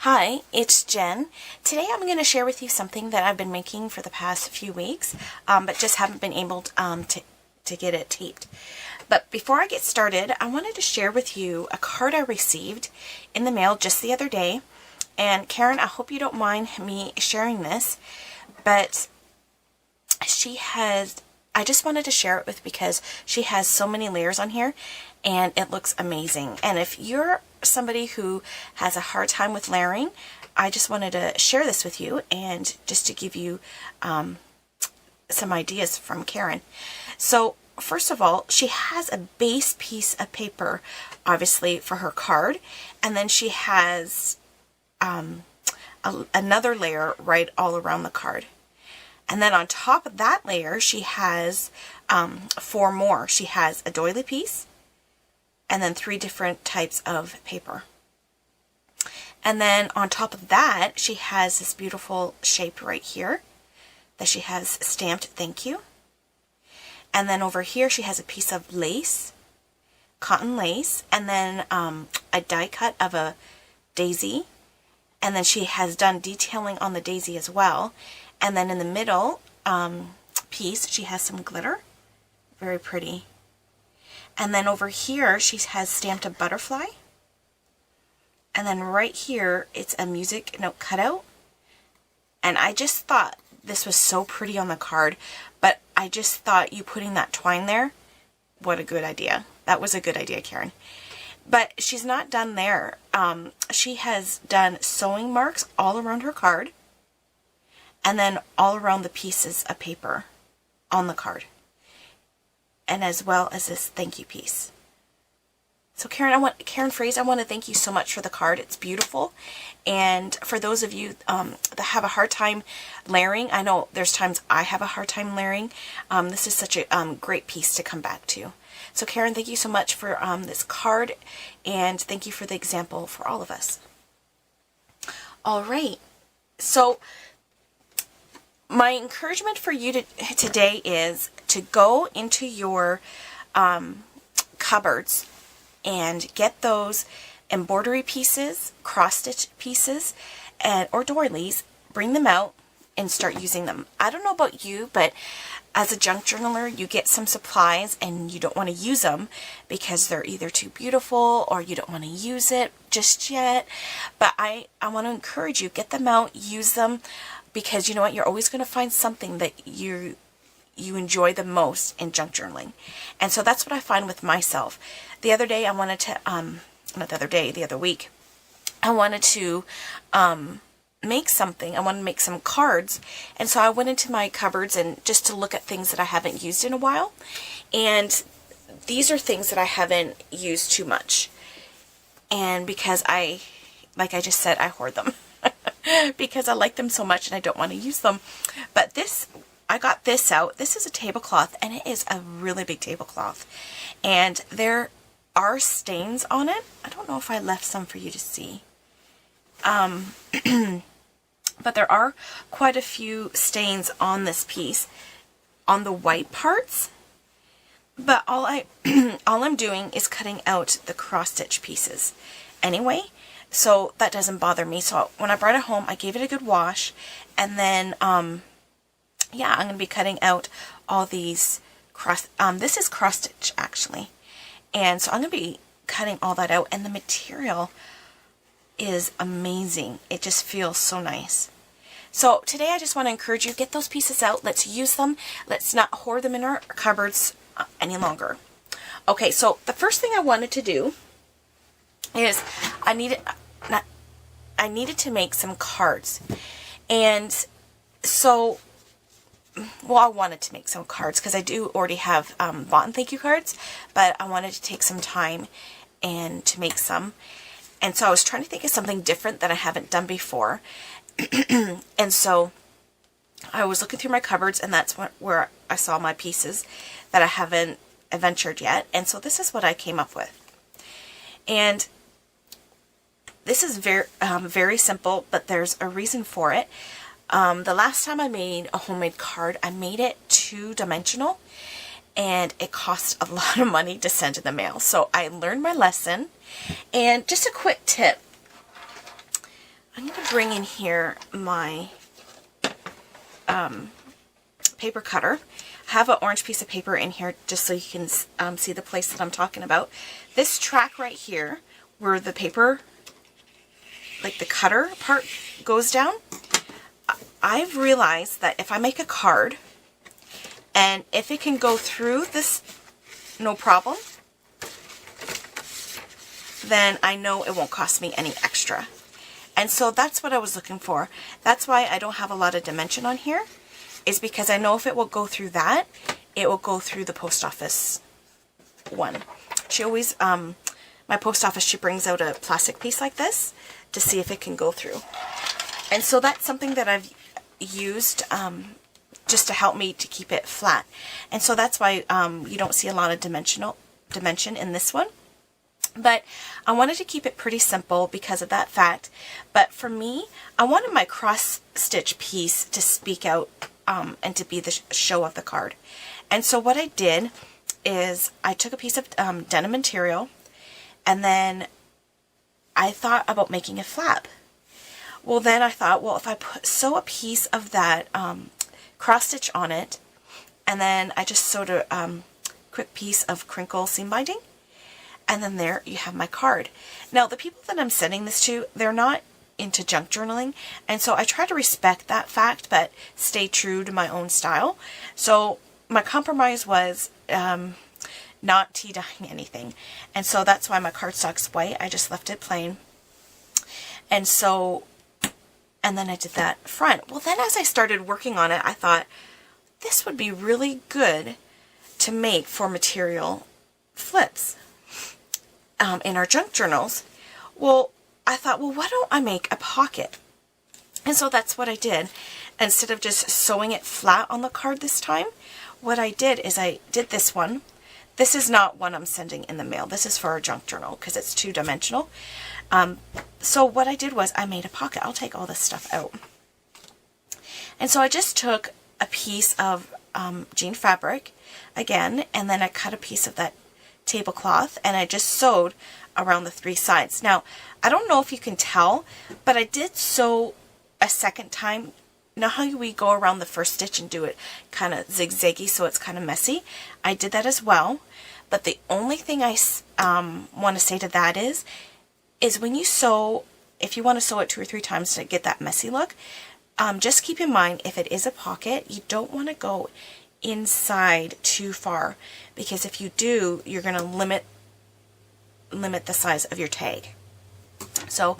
Hi, it's Jen. Today I'm going to share with you something that I've been making for the past few weeks, but just haven't been able to get it taped. But before I get started, I wanted to share with you a card I received in the mail just the other day. And Karen, I hope you don't mind me sharing this, but I just wanted to share it with because she has so many layers on here and it looks amazing. And if you're somebody who has a hard time with layering, I just wanted to share this with you and just to give you some ideas from Karen. So first of all, she has a base piece of paper, obviously, for her card, and then she has another layer right all around the card. And then on top of that layer, she has 4 more. She has a doily piece, and then 3 different types of paper. And then on top of that, she has this beautiful shape right here that she has stamped thank you. And then over here, she has a piece of lace, cotton lace, and then a die cut of a daisy. And then she has done detailing on the daisy as well. And then in the middle piece, she has some glitter. Very pretty. And then over here, she has stamped a butterfly. And then right here, it's a music note cutout. And I just thought this was so pretty on the card, but I just thought you putting that twine there, what a good idea. That was a good idea, Karen. But she's not done there. She has done sewing marks all around her card, and then all around the pieces of paper on the card, and as well as this thank you piece. So Karen Fraze, I want to thank you so much for the card. It's beautiful. And for those of you that have a hard time layering, I know there's times I have a hard time layering. This is such a great piece to come back to. So Karen, thank you so much for this card, and thank you for the example for all of us. All right. So my encouragement for you today is to go into your cupboards and get those embroidery pieces, cross-stitch pieces, or doilies, bring them out and start using them. I don't know about you, but as a junk journaler, you get some supplies and you don't want to use them because they're either too beautiful or you don't want to use it just yet. But I want to encourage you, get them out, use them, because you know what, you're always going to find something that you enjoy the most in junk journaling. And so that's what I find with myself. The other day I wanted to, the other week, I wanted to make something. I wanted to make some cards. And so I went into my cupboards and just to look at things that I haven't used in a while. And these are things that I haven't used too much. And because like I just said, I hoard them. because I like them so much and I don't want to use them. But I got this out. This is a tablecloth, and it is a really big tablecloth. And there are stains on it. I don't know if I left some for you to see. But there are quite a few stains on this piece, on the white parts. But all I'm doing is cutting out the cross-stitch pieces anyway. So that doesn't bother me. So when I brought it home, I gave it a good wash. And then, yeah, I'm going to be cutting out all these this is cross-stitch, actually. And so I'm going to be cutting all that out. And the material is amazing. It just feels so nice. So today I just want to encourage you, get those pieces out. Let's use them. Let's not hoard them in our cupboards any longer. Okay, so the first thing I wanted to do is I needed to make some cards. And so, well, I wanted to make some cards because I do already have bought and thank you cards, but I wanted to take some time and to make some. And so I was trying to think of something different that I haven't done before. And so I was looking through my cupboards, and that's where I saw my pieces that I haven't adventured yet. And so this is what I came up with. And this is very simple, but there's a reason for it. The last time I made a homemade card, I made it 2-dimensional, and it cost a lot of money to send in the mail. So I learned my lesson. And just a quick tip. I'm going to bring in here my paper cutter. I have an orange piece of paper in here just so you can see the place that I'm talking about. This track right here, where the paper, like the cutter part, goes down, I've realized that if I make a card, and if it can go through this no problem, then I know it won't cost me any extra. And so that's what I was looking for. That's why I don't have a lot of dimension on here, is because I know if it will go through that, it will go through the post office one. She always, my post office, she brings out a plastic piece like this to see if it can go through. And so that's something that I've used just to help me to keep it flat. And so that's why you don't see a lot of dimension in this one. But I wanted to keep it pretty simple because of that fact. But for me, I wanted my cross stitch piece to speak out and to be the show of the card. And so what I did is I took a piece of denim material, and then I thought about making a flap. Well, then I thought, well, if I sew a piece of that cross stitch on it, and then I just sewed a quick piece of crinkle seam binding, and then there you have my card. Now, the people that I'm sending this to, they're not into junk journaling, and so I try to respect that fact, but stay true to my own style. So my compromise was not tea dyeing anything, and so that's why my cardstock's white. I just left it plain. And so, and then I did that front. Well, then as I started working on it, I thought this would be really good to make for material flips in our junk journals. Well, I thought, well, why don't I make a pocket? And so that's what I did. Instead of just sewing it flat on the card this time, what I did is I did this one. This is not one I'm sending in the mail. This is for our junk journal because it's 2-dimensional. So what I did was I made a pocket. I'll take all this stuff out. And so I just took a piece of jean fabric again, and then I cut a piece of that tablecloth, and I just sewed around the 3 sides. Now, I don't know if you can tell, but I did sew a second time. You know how we go around the first stitch and do it kind of zigzaggy so it's kind of messy? I did that as well, but the only thing I want to say to that is when you sew, if you want to sew it 2 or 3 times to get that messy look, just keep in mind, if it is a pocket, you don't want to go inside too far, because if you do, you're going to limit the size of your tag. So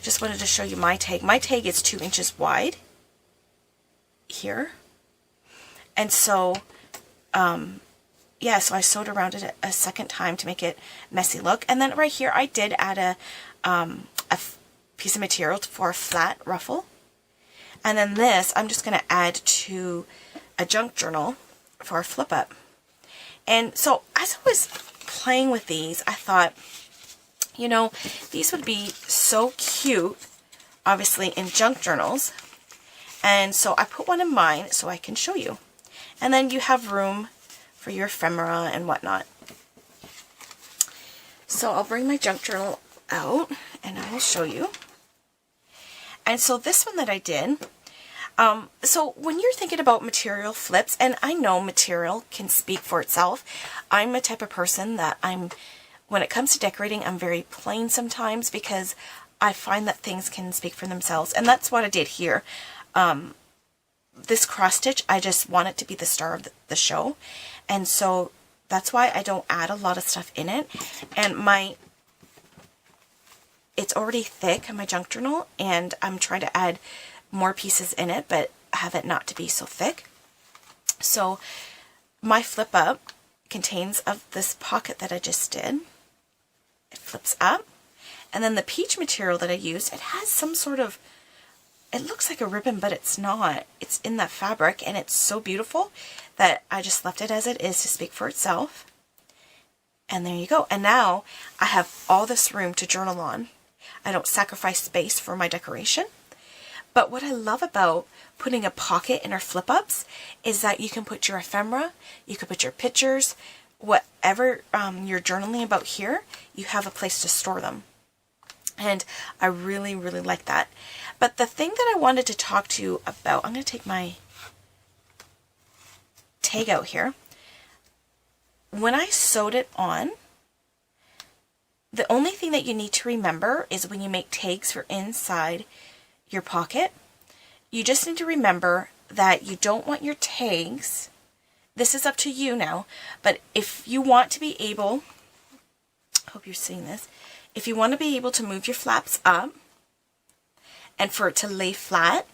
just wanted to show you my tag. My tag is 2 inches wide here, and so yeah, so I sewed around it a second time to make it messy look. And then right here I did add a piece of material for a flat ruffle, and then this I'm just going to add to a junk journal for a flip up. And so as I was playing with these, I thought, you know, these would be so cute, obviously, in junk journals. And so I put one in mine so I can show you. And then you have room for your ephemera and whatnot. So I'll bring my junk journal out and I will show you. And so this one that I did, so when you're thinking about material flips, and I know material can speak for itself, I'm a type of person that when it comes to decorating, I'm very plain sometimes because I find that things can speak for themselves. And that's what I did here. This cross stitch, I just want it to be the star of the show. And so that's why I don't add a lot of stuff in it. And it's already thick in my junk journal, and I'm trying to add more pieces in it, but have it not to be so thick. So my flip up contains of this pocket that I just did. It flips up, and then the peach material that I used, it has some sort of, it looks like a ribbon, but it's not. It's in that fabric, and it's so beautiful that I just left it as it is to speak for itself. And there you go. And now I have all this room to journal on. I don't sacrifice space for my decoration. But what I love about putting a pocket in our flip-ups is that you can put your ephemera, you can put your pictures, whatever you're journaling about here, you have a place to store them. And I really, really like that. But the thing that I wanted to talk to you about, I'm going to take my tag out here. When I sewed it on, the only thing that you need to remember is when you make tags for inside your pocket, you just need to remember that you don't want your tags, this is up to you now, but if you want to be able, hope you're seeing this, if you want to be able to move your flaps up and for it to lay flat,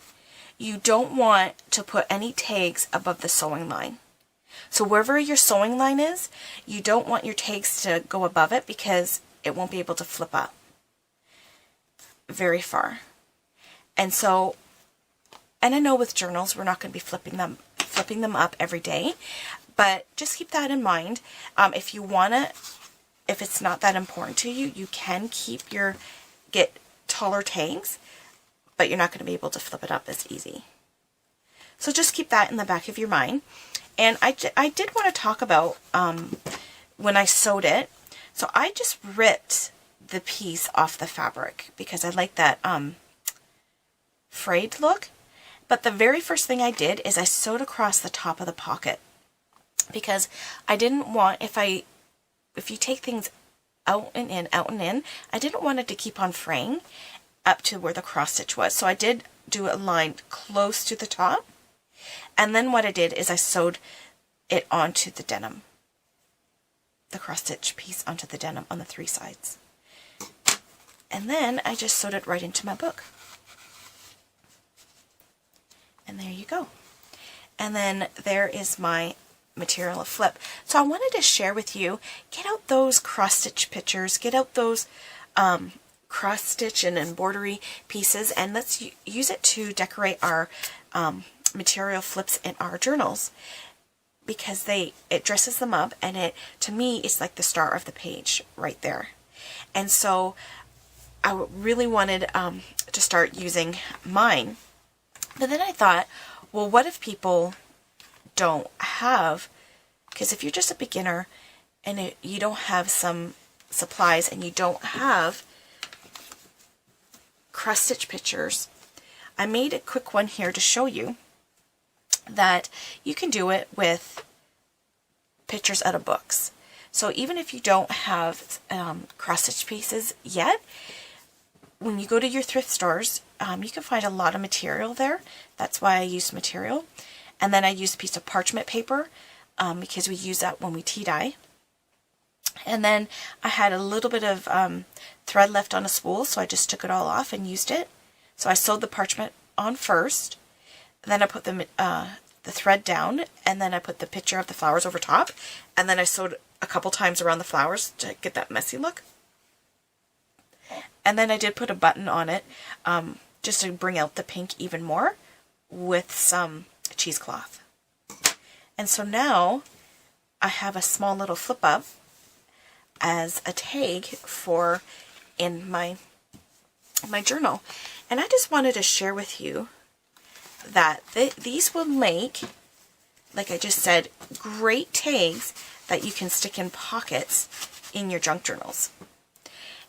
you don't want to put any tags above the sewing line. So wherever your sewing line is, you don't want your tags to go above it because it won't be able to flip up very far. And so, and I know with journals we're not going to be flipping them up every day, but just keep that in mind. If you want to, if it's not that important to you, you can get taller tags, but you're not going to be able to flip it up as easy. So just keep that in the back of your mind. And I did want to talk about when I sewed it. So I just ripped the piece off the fabric because I like that frayed look. But the very first thing I did is I sewed across the top of the pocket because I didn't want, if you take things out and in, I didn't want it to keep on fraying up to where the cross stitch was. So I did do a line close to the top. And then what I did is I sewed it onto the denim. The cross stitch piece onto the denim on the 3 sides. And then I just sewed it right into my book. And there you go. And then there is my material of flip. So I wanted to share with you, get out those cross stitch pictures, get out those cross stitch and embroidery pieces, and let's use it to decorate our material flips in our journals, because it dresses them up, and it, to me, is like the star of the page right there. And so I really wanted to start using mine. But then I thought, well, what if people don't have, because if you're just a beginner and you don't have some supplies and you don't have cross stitch pictures, I made a quick one here to show you that you can do it with pictures out of books. So even if you don't have cross stitch pieces yet, when you go to your thrift stores, you can find a lot of material there. That's why I used material. And then I used a piece of parchment paper because we use that when we tea dye. And then I had a little bit of thread left on a spool, so I just took it all off and used it. So I sewed the parchment on first, then I put the thread down, and then I put the picture of the flowers over top, and then I sewed a couple times around the flowers to get that messy look. And then I did put a button on it just to bring out the pink even more with some cheesecloth. And so now I have a small little flip up as a tag for in my journal. And I just wanted to share with you that these will make, like I just said, great tags that you can stick in pockets in your junk journals.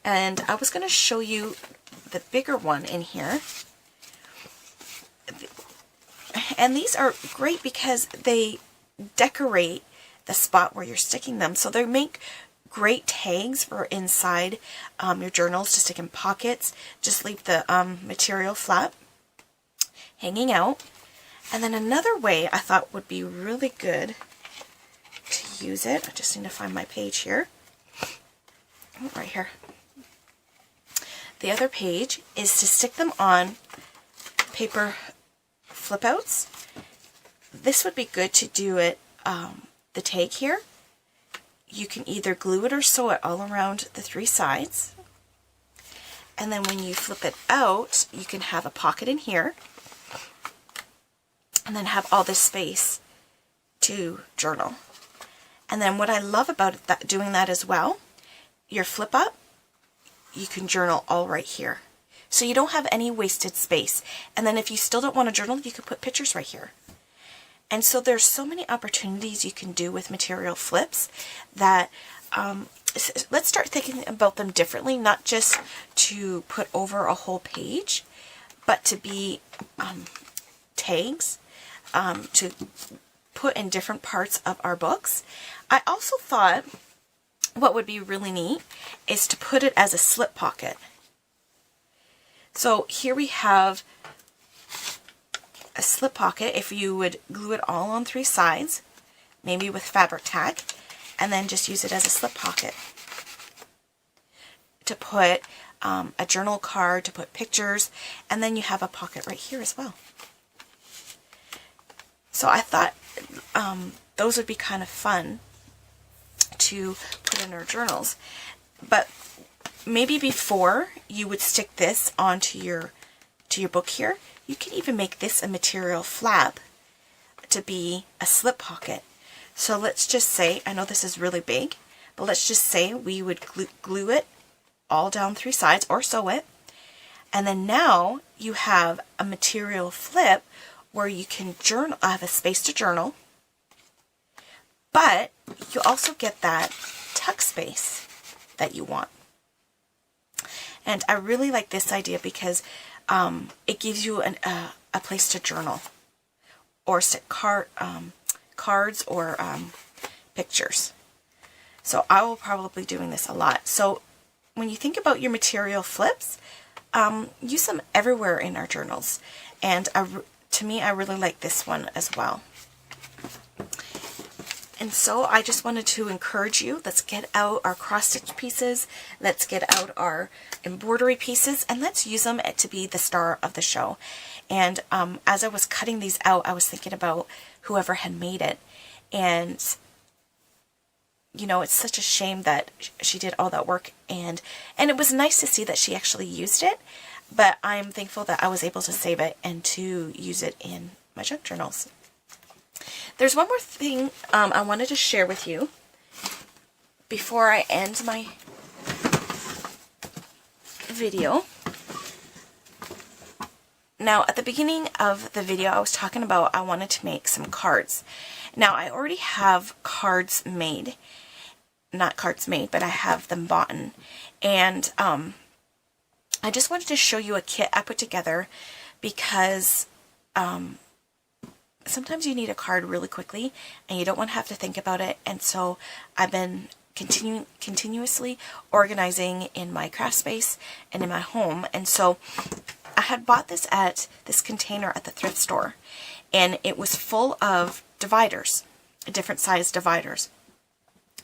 And I was going to show you the bigger one in here. And these are great because they decorate the spot where you're sticking them. So they make great tags for inside your journals to stick in pockets. Just leave the material flat hanging out. And then another way I thought would be really good to use it, I just need to find my page here. Oh, right here. The other page is to stick them on paper flip outs. This would be good to do it, the tag here. You can either glue it or sew it all around the 3 sides. And then when you flip it out, you can have a pocket in here. And then have all this space to journal. And then what I love about doing that as well, your flip up, you can journal all right here. So you don't have any wasted space. And then if you still don't want to journal, you can put pictures right here. And so there's so many opportunities you can do with material flips that let's start thinking about them differently, not just to put over a whole page, but to be tags, to put in different parts of our books. I also thought what would be really neat is to put it as a slip pocket. So here we have a slip pocket. If you would glue it all on 3 sides, maybe with fabric tack, and then just use it as a slip pocket to put a journal card, to put pictures, and then you have a pocket right here as well. So I thought those would be kind of fun to put in our journals. But maybe before you would stick this onto your book here, you can even make this a material flap to be a slip pocket. So let's just say, I know this is really big, but let's just say we would glue it all down 3 sides or sew it. And then now you have a material flip where you can journal, have a space to journal, but you also get that tuck space that you want. And I really like this idea because it gives you a place to journal or stick cards or pictures. So I will probably be doing this a lot. So when you think about your material flips, use them everywhere in our journals. And to me, I really like this one as well. And so I just wanted to encourage you, let's get out our cross-stitch pieces, let's get out our embroidery pieces, and let's use them to be the star of the show. And as I was cutting these out, I was thinking about whoever had made it. And, you know, it's such a shame that she did all that work. And it was nice to see that she actually used it. But I'm thankful that I was able to save it and to use it in my junk journals. There's one more thing I wanted to share with you before I end my video. Now, at the beginning of the video, I was talking about I wanted to make some cards. Now, I already have cards made. Not cards made, but I have them bought. And I just wanted to show you a kit I put together because sometimes you need a card really quickly and you don't want to have to think about it. And so I've been continuously organizing in my craft space and in my home. And so I had bought this at this container at the thrift store, and it was full of dividers, different size dividers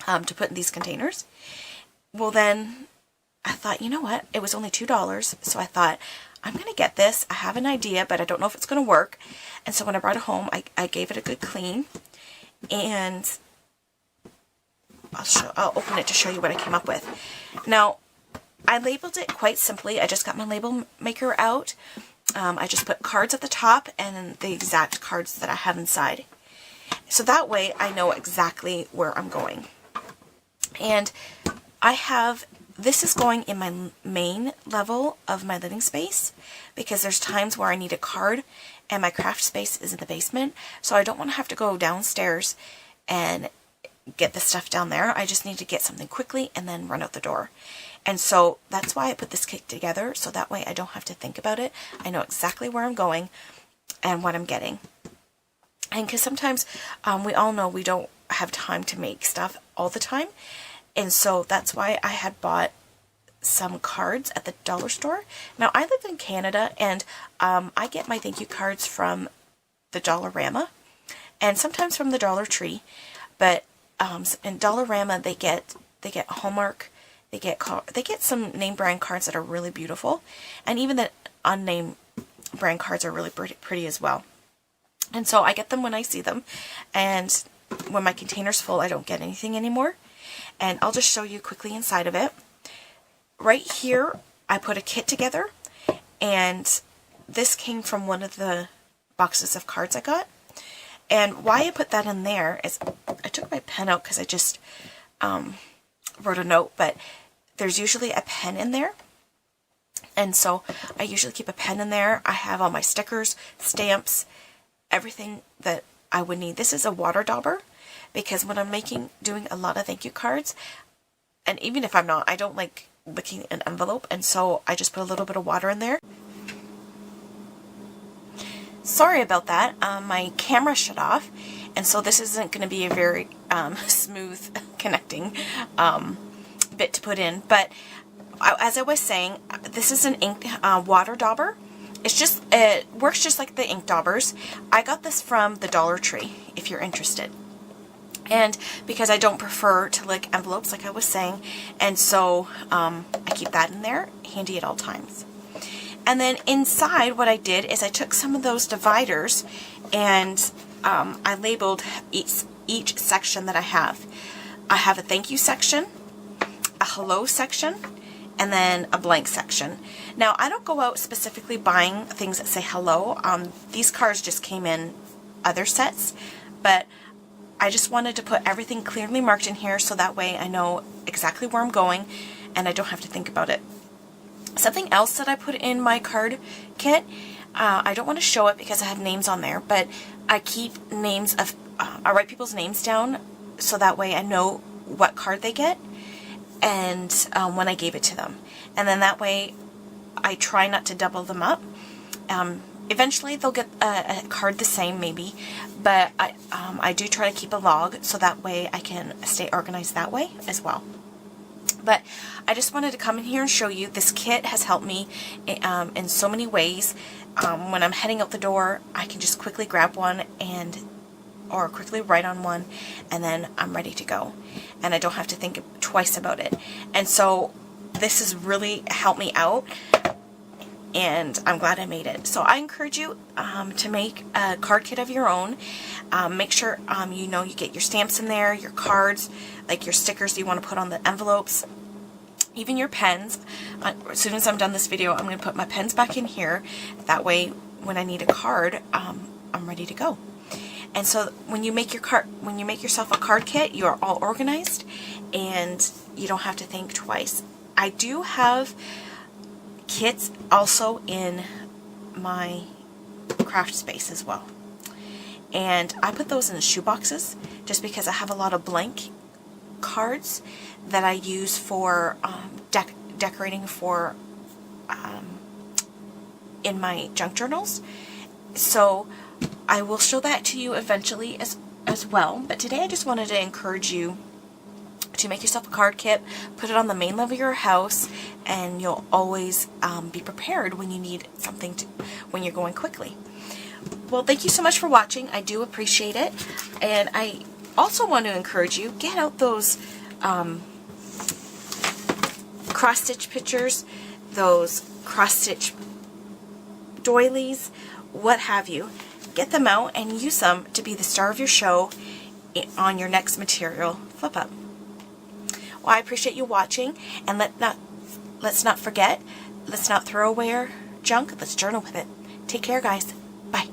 to put in these containers. Well, then I thought, you know what? It was only $2, so I thought, I'm going to get this. I have an idea, but I don't know if it's going to work. And so when I brought it home, I gave it a good clean, and I'll open it to show you what I came up with. Now, I labeled it quite simply. I just got my label maker out. I just put cards at the top and the exact cards that I have inside. So that way I know exactly where I'm going. And I have, this is going in my main level of my living space because there's times where I need a card and my craft space is in the basement. So I don't want to have to go downstairs and get the stuff down there. I just need to get something quickly and then run out the door. And so that's why I put this kit together, so that way I don't have to think about it. I know exactly where I'm going and what I'm getting. And because sometimes we all know we don't have time to make stuff all the time. And so that's why I had bought some cards at the dollar store. Now, I live in Canada, and I get my thank you cards from the Dollarama and sometimes from the Dollar Tree. But in Dollarama, they get Hallmark. They get some name brand cards that are really beautiful, and even the unnamed brand cards are really pretty as well. And so I get them when I see them, and when my container's full, I don't get anything anymore. And I'll just show you quickly inside of it. Right here, I put a kit together, and this came from one of the boxes of cards I got. And why I put that in there is I took my pen out because I just wrote a note, but there's usually a pen in there, and so I usually keep a pen in there. I have all my stickers, stamps, everything that I would need. This is a water dauber because when I'm doing a lot of thank you cards, and even if I'm not, I don't like licking an envelope, and so I just put a little bit of water in there. Sorry about that, my camera shut off, and so this isn't going to be a very smooth connecting bit to put in, but as I was saying, this is an ink water dauber. It works just like the ink daubers. I got this from the Dollar Tree, if you're interested. And because I don't prefer to lick envelopes, like I was saying, and so I keep that in there, handy at all times. And then inside, what I did is I took some of those dividers and I labeled each section that I have. I have a thank you section, a hello section, and then a blank section. Now, I don't go out specifically buying things that say hello. These cards just came in other sets, but I just wanted to put everything clearly marked in here so that way I know exactly where I'm going and I don't have to think about it. Something else that I put in my card kit, I don't want to show it because I have names on there, but I keep names of, I write people's names down so that way I know what card they get and when I gave it to them. And then that way I try not to double them up. Eventually they'll get a card the same maybe, but I do try to keep a log so that way I can stay organized that way as well. But I just wanted to come in here and show you this kit has helped me in so many ways. When I'm heading out the door, I can just quickly grab one or quickly write on one, and then I'm ready to go. And I don't have to think twice about it. And so this has really helped me out, and I'm glad I made it. So I encourage you to make a card kit of your own. Make sure you know you get your stamps in there, your cards, like your stickers you want to put on the envelopes, even your pens. As soon as I'm done this video, I'm going to put my pens back in here. That way, when I need a card, I'm ready to go. And so when you make yourself a card kit, you are all organized, and you don't have to think twice. I do have kits also in my craft space as well, and I put those in shoe boxes just because I have a lot of blank cards that I use for decorating for in my junk journals. So I will show that to you eventually as well, but today I just wanted to encourage you to make yourself a card kit, put it on the main level of your house, and you'll always be prepared when you need something when you're going quickly. Well, thank you so much for watching. I do appreciate it, and I also want to encourage you, get out those cross-stitch pictures, those cross-stitch doilies, what have you. Get them out and use them to be the star of your show on your next material flip up. Well, I appreciate you watching, and let's not forget, let's not throw away our junk, let's journal with it. Take care, guys. Bye.